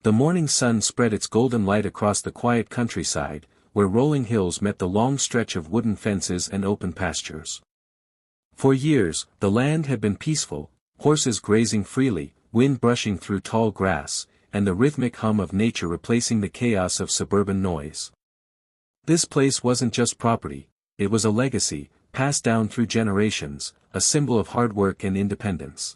The morning sun spread its golden light across the quiet countryside, where rolling hills met the long stretch of wooden fences and open pastures. For years, the land had been peaceful, horses grazing freely, wind brushing through tall grass, and the rhythmic hum of nature replacing the chaos of suburban noise. This place wasn't just property, it was a legacy, passed down through generations, a symbol of hard work and independence.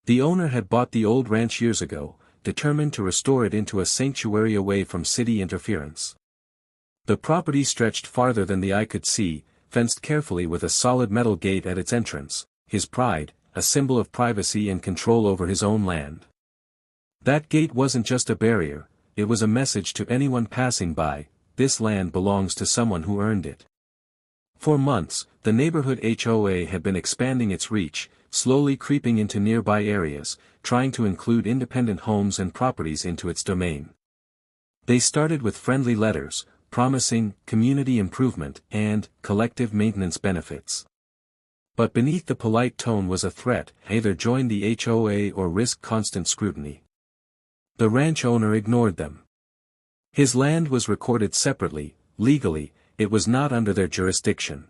The owner had bought the old ranch years ago, determined to restore it into a sanctuary away from city interference. The property stretched farther than the eye could see, fenced carefully with a solid metal gate at its entrance, his pride, a symbol of privacy and control over his own land. That gate wasn't just a barrier, it was a message to anyone passing by: this land belongs to someone who earned it. For months, the neighborhood HOA had been expanding its reach, slowly creeping into nearby areas, trying to include independent homes and properties into its domain. They started with friendly letters, promising community improvement and collective maintenance benefits. But beneath the polite tone was a threat: either join the HOA or risk constant scrutiny. The ranch owner ignored them. His land was recorded separately, legally, it was not under their jurisdiction.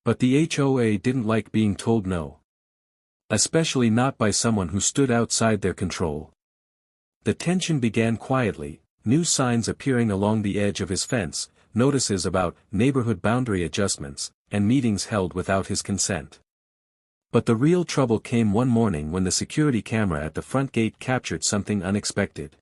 But the HOA didn't like being told no. Especially not by someone who stood outside their control. The tension began quietly, new signs appearing along the edge of his fence, notices about neighborhood boundary adjustments, and meetings held without his consent. But the real trouble came one morning when the security camera at the front gate captured something unexpected.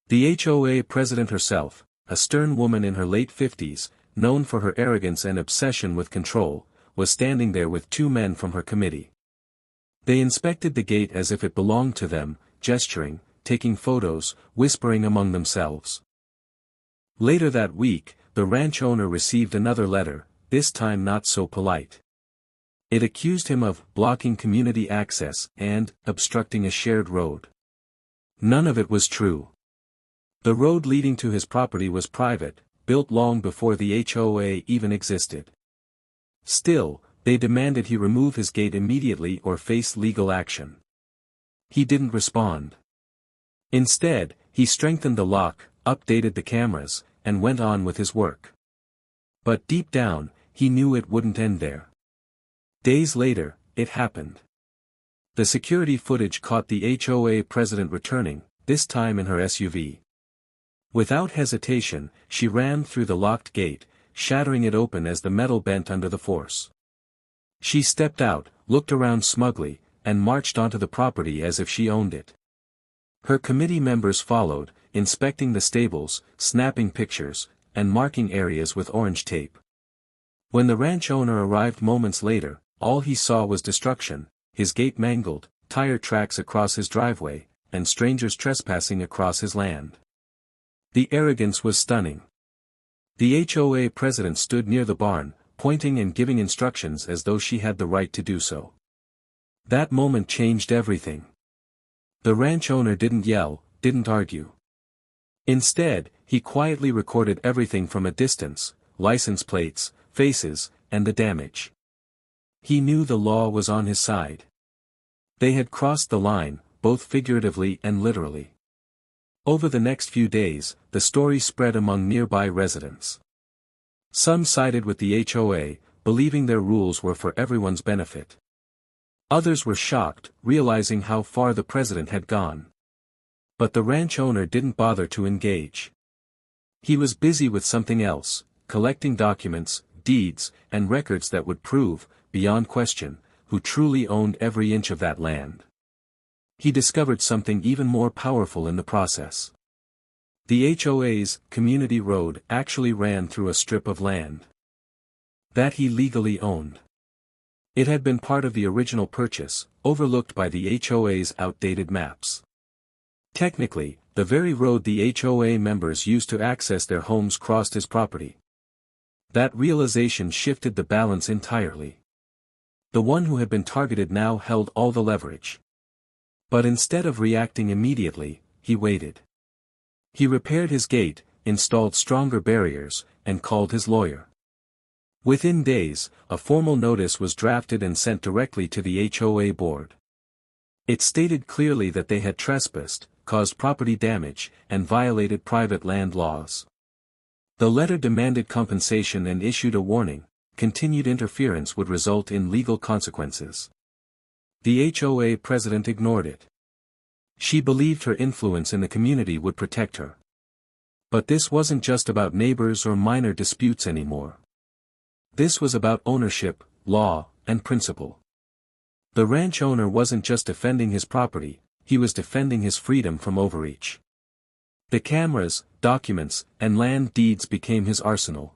The HOA president herself, a stern woman in her late 50s, known for her arrogance and obsession with control, was standing there with two men from her committee. They inspected the gate as if it belonged to them, gesturing, taking photos, whispering among themselves. Later that week, the ranch owner received another letter, this time not so polite. It accused him of blocking community access and obstructing a shared road. None of it was true. The road leading to his property was private, built long before the HOA even existed. Still, they demanded he remove his gate immediately or face legal action. He didn't respond. Instead, he strengthened the lock, updated the cameras, and went on with his work. But deep down, he knew it wouldn't end there. Days later, it happened. The security footage caught the HOA president returning, this time in her SUV. Without hesitation, she ran through the locked gate, shattering it open as the metal bent under the force. She stepped out, looked around smugly, and marched onto the property as if she owned it. Her committee members followed, inspecting the stables, snapping pictures, and marking areas with orange tape. When the ranch owner arrived moments later, all he saw was destruction: his gate mangled, tire tracks across his driveway, and strangers trespassing across his land. The arrogance was stunning. The HOA president stood near the barn, pointing and giving instructions as though she had the right to do so. That moment changed everything. The ranch owner didn't yell, didn't argue. Instead, he quietly recorded everything from a distance: license plates, faces, and the damage. He knew the law was on his side. They had crossed the line, both figuratively and literally. Over the next few days, the story spread among nearby residents. Some sided with the HOA, believing their rules were for everyone's benefit. Others were shocked, realizing how far the president had gone. But the ranch owner didn't bother to engage. He was busy with something else, collecting documents, deeds, and records that would prove, beyond question, who truly owned every inch of that land. He discovered something even more powerful in the process. The HOA's community road actually ran through a strip of land that he legally owned. It had been part of the original purchase, overlooked by the HOA's outdated maps. Technically, the very road the HOA members used to access their homes crossed his property. That realization shifted the balance entirely. The one who had been targeted now held all the leverage. But instead of reacting immediately, he waited. He repaired his gate, installed stronger barriers, and called his lawyer. Within days, a formal notice was drafted and sent directly to the HOA board. It stated clearly that they had trespassed, caused property damage, and violated private land laws. The letter demanded compensation and issued a warning: continued interference would result in legal consequences. The HOA president ignored it. She believed her influence in the community would protect her. But this wasn't just about neighbors or minor disputes anymore. This was about ownership, law, and principle. The ranch owner wasn't just defending his property, he was defending his freedom from overreach. The cameras, documents, and land deeds became his arsenal.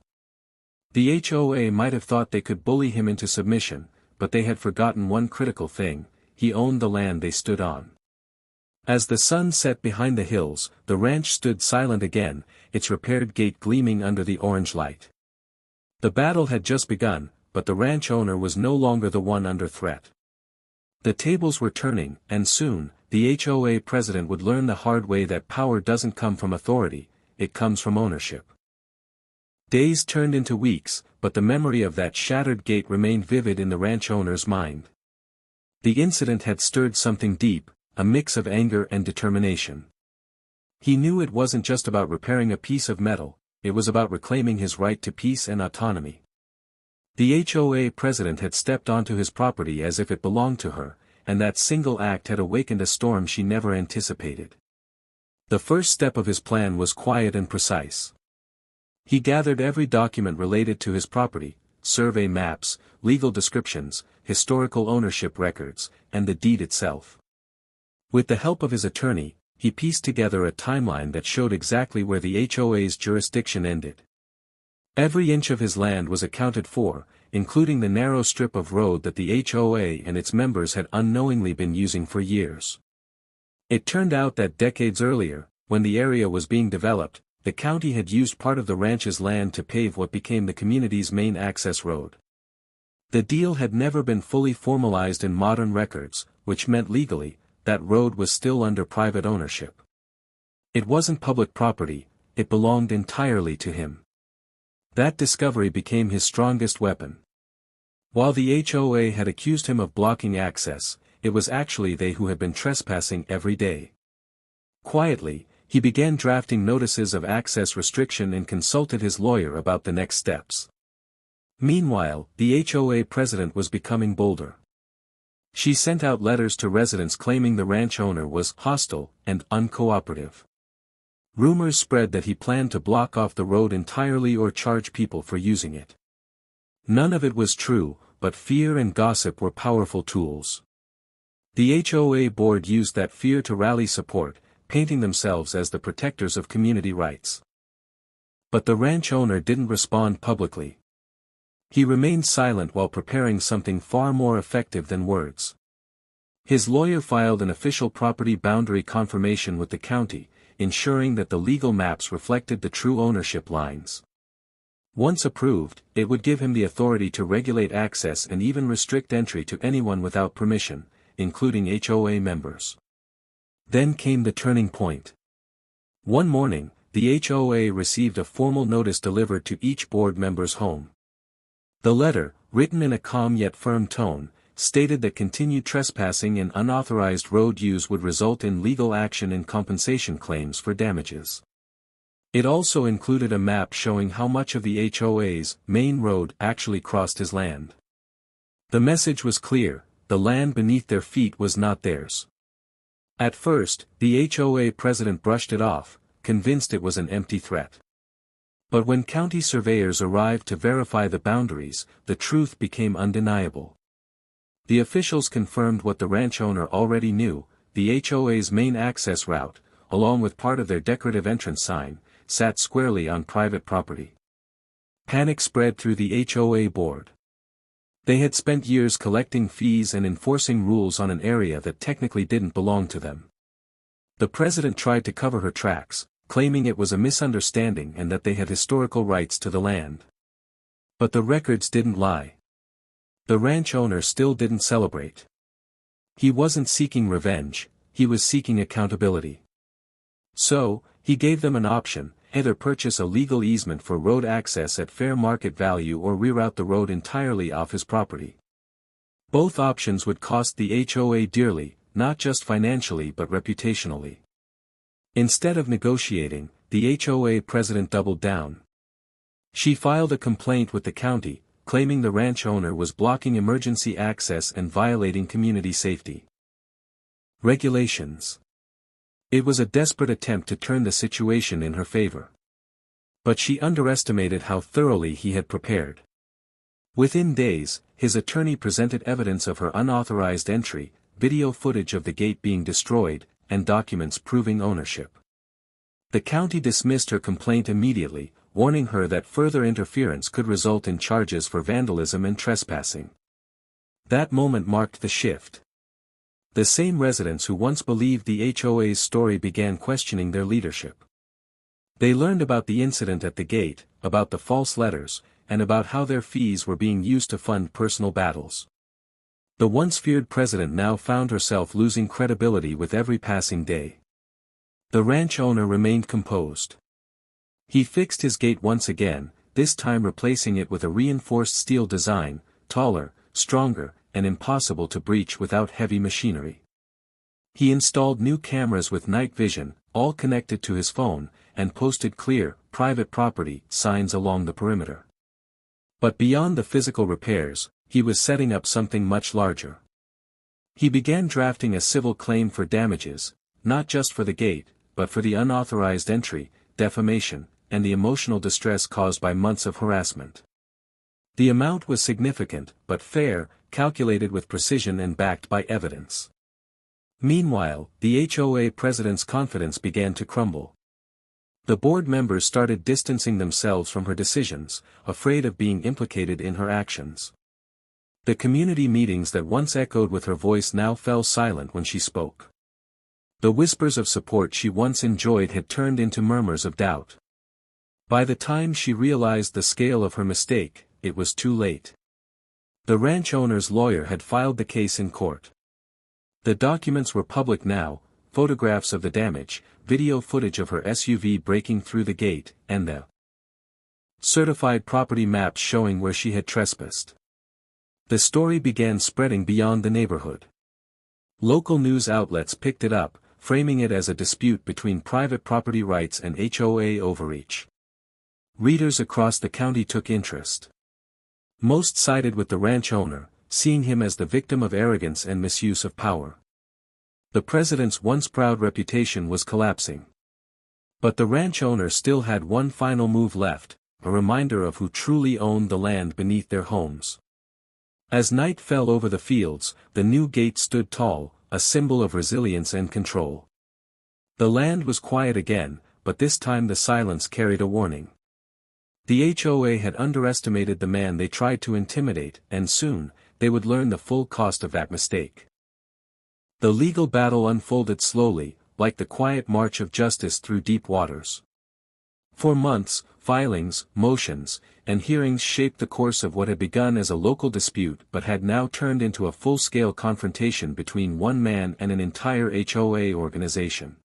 The HOA might have thought they could bully him into submission, but they had forgotten one critical thing: he owned the land they stood on. As the sun set behind the hills, the ranch stood silent again, its repaired gate gleaming under the orange light. The battle had just begun, but the ranch owner was no longer the one under threat. The tables were turning, and soon, the HOA president would learn the hard way that power doesn't come from authority, it comes from ownership. Days turned into weeks, but the memory of that shattered gate remained vivid in the ranch owner's mind. The incident had stirred something deep, a mix of anger and determination. He knew it wasn't just about repairing a piece of metal, it was about reclaiming his right to peace and autonomy. The HOA president had stepped onto his property as if it belonged to her, and that single act had awakened a storm she never anticipated. The first step of his plan was quiet and precise. He gathered every document related to his property: survey maps, legal descriptions, historical ownership records, and the deed itself. With the help of his attorney, he pieced together a timeline that showed exactly where the HOA's jurisdiction ended. Every inch of his land was accounted for, including the narrow strip of road that the HOA and its members had unknowingly been using for years. It turned out that decades earlier, when the area was being developed, the county had used part of the ranch's land to pave what became the community's main access road. The deal had never been fully formalized in modern records, which meant legally, that road was still under private ownership. It wasn't public property, it belonged entirely to him. That discovery became his strongest weapon. While the HOA had accused him of blocking access, it was actually they who had been trespassing every day. Quietly, he began drafting notices of access restriction and consulted his lawyer about the next steps. Meanwhile, the HOA president was becoming bolder. She sent out letters to residents claiming the ranch owner was hostile and uncooperative. Rumors spread that he planned to block off the road entirely or charge people for using it. None of it was true, but fear and gossip were powerful tools. The HOA board used that fear to rally support, painting themselves as the protectors of community rights. But the ranch owner didn't respond publicly. He remained silent while preparing something far more effective than words. His lawyer filed an official property boundary confirmation with the county, ensuring that the legal maps reflected the true ownership lines. Once approved, it would give him the authority to regulate access and even restrict entry to anyone without permission, including HOA members. Then came the turning point. One morning, the HOA received a formal notice delivered to each board member's home. The letter, written in a calm yet firm tone, stated that continued trespassing and unauthorized road use would result in legal action and compensation claims for damages. It also included a map showing how much of the HOA's main road actually crossed his land. The message was clear: the land beneath their feet was not theirs. At first, the HOA president brushed it off, convinced it was an empty threat. But when county surveyors arrived to verify the boundaries, the truth became undeniable. The officials confirmed what the ranch owner already knew: the HOA's main access route, along with part of their decorative entrance sign, sat squarely on private property. Panic spread through the HOA board. They had spent years collecting fees and enforcing rules on an area that technically didn't belong to them. The president tried to cover her tracks, claiming it was a misunderstanding and that they had historical rights to the land. But the records didn't lie. The ranch owner still didn't celebrate. He wasn't seeking revenge, he was seeking accountability. So, he gave them an option: either purchase a legal easement for road access at fair market value or reroute the road entirely off his property. Both options would cost the HOA dearly, not just financially but reputationally. Instead of negotiating, the HOA president doubled down. She filed a complaint with the county, claiming the ranch owner was blocking emergency access and violating community safety regulations. It was a desperate attempt to turn the situation in her favor. But she underestimated how thoroughly he had prepared. Within days, his attorney presented evidence of her unauthorized entry, video footage of the gate being destroyed, and documents proving ownership. The county dismissed her complaint immediately, warning her that further interference could result in charges for vandalism and trespassing. That moment marked the shift. The same residents who once believed the HOA's story began questioning their leadership. They learned about the incident at the gate, about the false letters, and about how their fees were being used to fund personal battles. The once feared president now found herself losing credibility with every passing day. The ranch owner remained composed. He fixed his gate once again, this time replacing it with a reinforced steel design, taller, stronger, and impossible to breach without heavy machinery. He installed new cameras with night vision, all connected to his phone, and posted clear, private property signs along the perimeter. But beyond the physical repairs, he was setting up something much larger. He began drafting a civil claim for damages, not just for the gate, but for the unauthorized entry, defamation, and the emotional distress caused by months of harassment. The amount was significant, but fair, calculated with precision and backed by evidence. Meanwhile, the HOA president's confidence began to crumble. The board members started distancing themselves from her decisions, afraid of being implicated in her actions. The community meetings that once echoed with her voice now fell silent when she spoke. The whispers of support she once enjoyed had turned into murmurs of doubt. By the time she realized the scale of her mistake, it was too late. The ranch owner's lawyer had filed the case in court. The documents were public now, photographs of the damage, video footage of her SUV breaking through the gate, and the certified property maps showing where she had trespassed. The story began spreading beyond the neighborhood. Local news outlets picked it up, framing it as a dispute between private property rights and HOA overreach. Readers across the county took interest. Most sided with the ranch owner, seeing him as the victim of arrogance and misuse of power. The president's once proud reputation was collapsing. But the ranch owner still had one final move left, a reminder of who truly owned the land beneath their homes. As night fell over the fields, the new gate stood tall, a symbol of resilience and control. The land was quiet again, but this time the silence carried a warning. The HOA had underestimated the man they tried to intimidate, and soon, they would learn the full cost of that mistake. The legal battle unfolded slowly, like the quiet march of justice through deep waters. For months, filings, motions, and hearings shaped the course of what had begun as a local dispute but had now turned into a full-scale confrontation between one man and an entire HOA organization.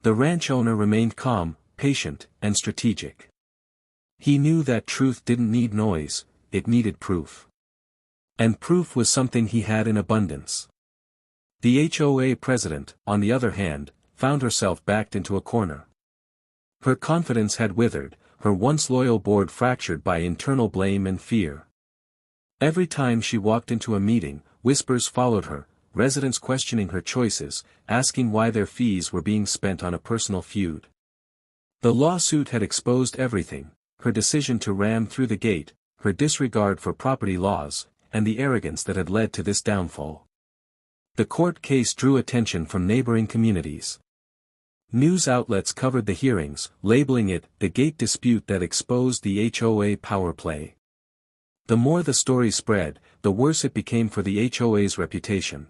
The ranch owner remained calm, patient, and strategic. He knew that truth didn't need noise, it needed proof. And proof was something he had in abundance. The HOA president, on the other hand, found herself backed into a corner. Her confidence had withered, her once loyal board fractured by internal blame and fear. Every time she walked into a meeting, whispers followed her, residents questioning her choices, asking why their fees were being spent on a personal feud. The lawsuit had exposed everything. Her decision to ram through the gate, her disregard for property laws, and the arrogance that had led to this downfall. The court case drew attention from neighboring communities. News outlets covered the hearings, labeling it the gate dispute that exposed the HOA power play. The more the story spread, the worse it became for the HOA's reputation.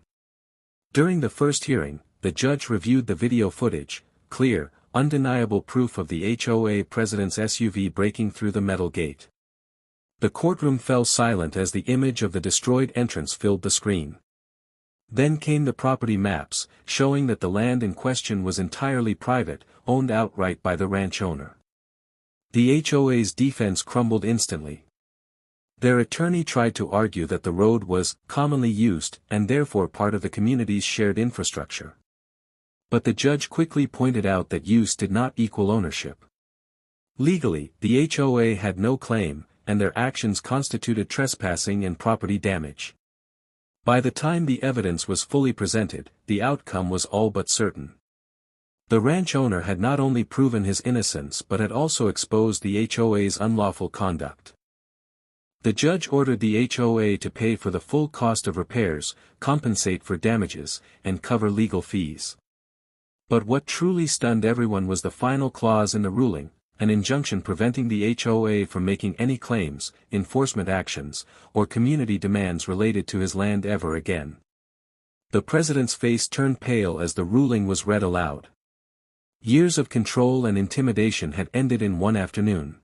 During the first hearing, the judge reviewed the video footage, clear, undeniable proof of the HOA president's SUV breaking through the metal gate. The courtroom fell silent as the image of the destroyed entrance filled the screen. Then came the property maps, showing that the land in question was entirely private, owned outright by the ranch owner. The HOA's defense crumbled instantly. Their attorney tried to argue that the road was commonly used and therefore part of the community's shared infrastructure. But the judge quickly pointed out that use did not equal ownership. Legally, the HOA had no claim, and their actions constituted trespassing and property damage. By the time the evidence was fully presented, the outcome was all but certain. The ranch owner had not only proven his innocence but had also exposed the HOA's unlawful conduct. The judge ordered the HOA to pay for the full cost of repairs, compensate for damages, and cover legal fees. But what truly stunned everyone was the final clause in the ruling, an injunction preventing the HOA from making any claims, enforcement actions, or community demands related to his land ever again. The president's face turned pale as the ruling was read aloud. Years of control and intimidation had ended in one afternoon.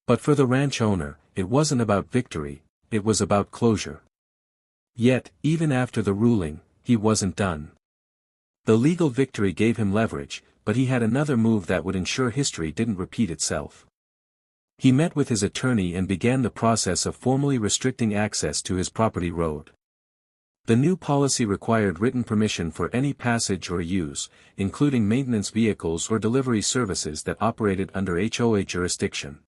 But for the ranch owner, it wasn't about victory, it was about closure. Yet, even after the ruling, he wasn't done. The legal victory gave him leverage, but he had another move that would ensure history didn't repeat itself. He met with his attorney and began the process of formally restricting access to his property road. The new policy required written permission for any passage or use, including maintenance vehicles or delivery services that operated under HOA jurisdiction.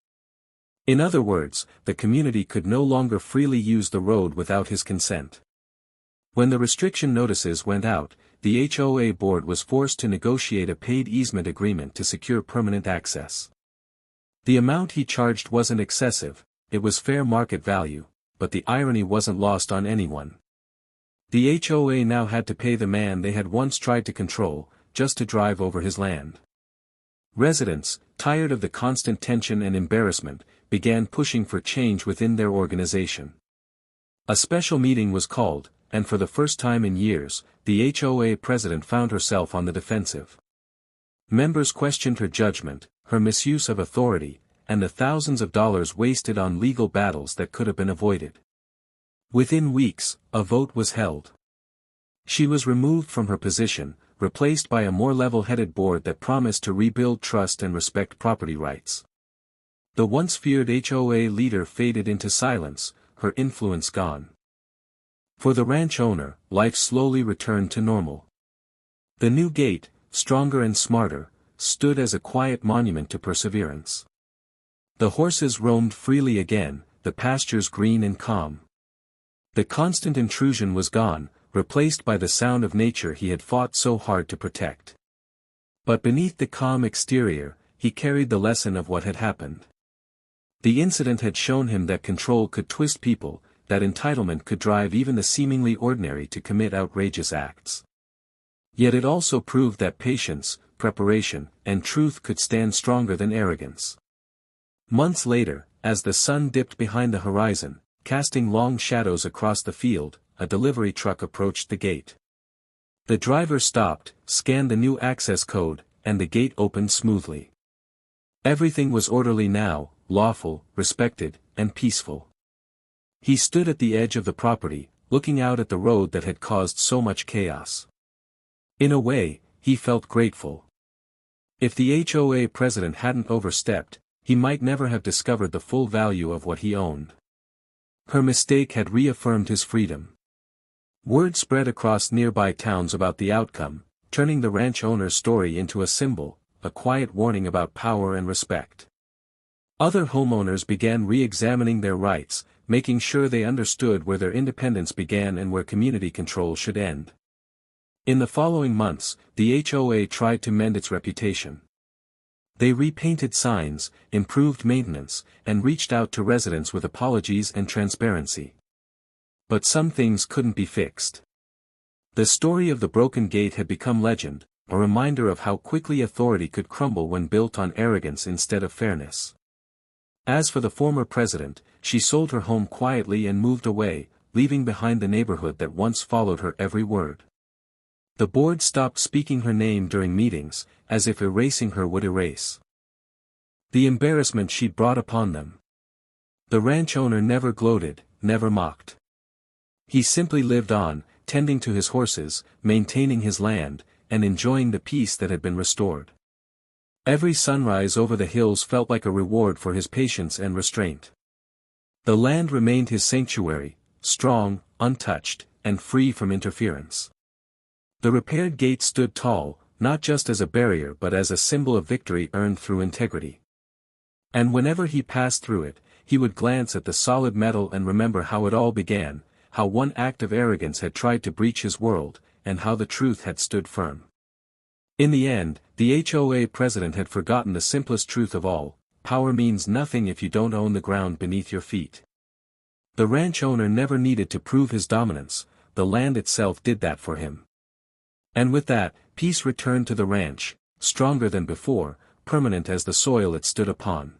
In other words, the community could no longer freely use the road without his consent. When the restriction notices went out, the HOA board was forced to negotiate a paid easement agreement to secure permanent access. The amount he charged wasn't excessive, it was fair market value, but the irony wasn't lost on anyone. The HOA now had to pay the man they had once tried to control, just to drive over his land. Residents, tired of the constant tension and embarrassment, began pushing for change within their organization. A special meeting was called, and for the first time in years, the HOA president found herself on the defensive. Members questioned her judgment, her misuse of authority, and the thousands of dollars wasted on legal battles that could have been avoided. Within weeks, a vote was held. She was removed from her position, replaced by a more level-headed board that promised to rebuild trust and respect property rights. The once feared HOA leader faded into silence, her influence gone. For the ranch owner, life slowly returned to normal. The new gate, stronger and smarter, stood as a quiet monument to perseverance. The horses roamed freely again, the pastures green and calm. The constant intrusion was gone, replaced by the sound of nature he had fought so hard to protect. But beneath the calm exterior, he carried the lesson of what had happened. The incident had shown him that control could twist people, that entitlement could drive even the seemingly ordinary to commit outrageous acts. Yet it also proved that patience, preparation, and truth could stand stronger than arrogance. Months later, as the sun dipped behind the horizon, casting long shadows across the field, a delivery truck approached the gate. The driver stopped, scanned the new access code, and the gate opened smoothly. Everything was orderly now, lawful, respected, and peaceful. He stood at the edge of the property, looking out at the road that had caused so much chaos. In a way, he felt grateful. If the HOA president hadn't overstepped, he might never have discovered the full value of what he owned. Her mistake had reaffirmed his freedom. Word spread across nearby towns about the outcome, turning the ranch owner's story into a symbol, a quiet warning about power and respect. Other homeowners began re-examining their rights, making sure they understood where their independence began and where community control should end. In the following months, the HOA tried to mend its reputation. They repainted signs, improved maintenance, and reached out to residents with apologies and transparency. But some things couldn't be fixed. The story of the broken gate had become legend, a reminder of how quickly authority could crumble when built on arrogance instead of fairness. As for the former president, she sold her home quietly and moved away, leaving behind the neighborhood that once followed her every word. The board stopped speaking her name during meetings, as if erasing her would erase the embarrassment she'd brought upon them. The ranch owner never gloated, never mocked. He simply lived on, tending to his horses, maintaining his land, and enjoying the peace that had been restored. Every sunrise over the hills felt like a reward for his patience and restraint. The land remained his sanctuary, strong, untouched, and free from interference. The repaired gate stood tall, not just as a barrier but as a symbol of victory earned through integrity. And whenever he passed through it, he would glance at the solid metal and remember how it all began, how one act of arrogance had tried to breach his world, and how the truth had stood firm. In the end, the HOA president had forgotten the simplest truth of all: power means nothing if you don't own the ground beneath your feet. The ranch owner never needed to prove his dominance, the land itself did that for him. And with that, peace returned to the ranch, stronger than before, permanent as the soil it stood upon.